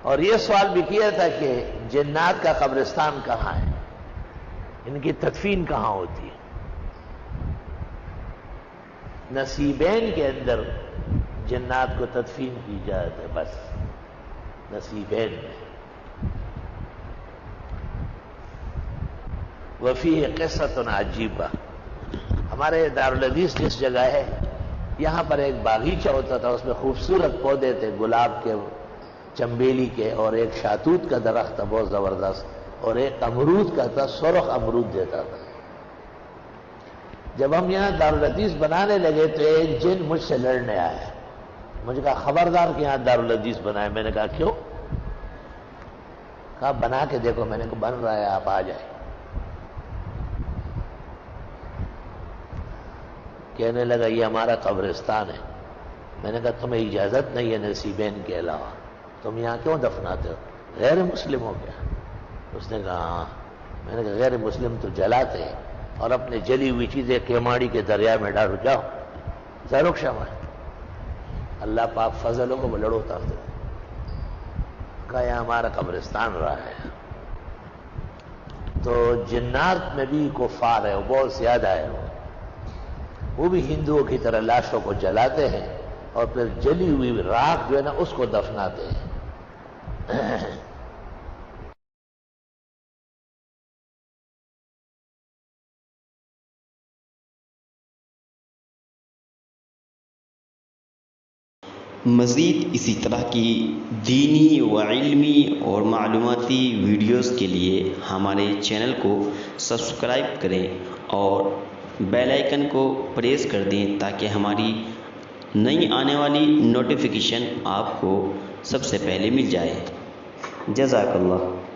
اور یہ سوال بھی کیا تھا کہ جنات کا قبرستان کہاں ہے، ان کی تدفین کہاں ہوتی ہے؟ نصیبین کے اندر جنات کو تدفین کی جاتی ہے، بس نصیبین میں۔ وفیہ قصۃ عجیبہ، ہمارے دارالحدیث جس جگہ ہے یہاں پر ایک باغیچہ ہوتا تھا، اس میں خوبصورت پودے تھے، گلاب کے، چنبیلی کے، اور ایک شاتوت کا درخت تھا بہت زبردست، اور ایک امرود کا تھا، سرخ امرود دیتا تھا۔ جب ہم یہاں دارالحدیث بنانے لگے تو ایک جن مجھ سے لڑنے آیا، مجھے کہا خبردار کہ یہاں دارالحدیث بنائے۔ میں نے کہا کیوں؟ کہا بنا کے دیکھو۔ میں نے کہا بن رہا ہے، آپ آ جائیں۔ کہنے لگا یہ ہمارا قبرستان ہے۔ میں نے کہا تمہیں اجازت نہیں ہے نصیبین کے علاوہ، تم یہاں کیوں دفناتے ہو؟ غیر مسلم ہو گیا؟ اس نے کہا ہاں۔ میں نے کہا غیر مسلم تو جلاتے ہیں اور اپنے جلی ہوئی چیزیں کیماڑی کے دریا میں ڈالو، جاؤ زرک شمع۔ اللہ پاک فضل ہو کو وہ لڑو اتارتے۔ کہا یہ ہمارا قبرستان رہا ہے۔ تو جنات میں بھی کفار ہے، وہ بہت زیادہ ہے، وہ بھی ہندوؤں کی طرح لاشوں کو جلاتے ہیں اور پھر جلی ہوئی راکھ جو ہے نا اس کو دفناتے ہیں۔ مزید اسی طرح کی دینی و علمی اور معلوماتی ویڈیوز کے لیے ہمارے چینل کو سبسکرائب کریں اور بیل آئیکن کو پریس کر دیں تاکہ ہماری نئی آنے والی نوٹیفیکیشن آپ کو سب سے پہلے مل جائے۔ جزاک اللہ۔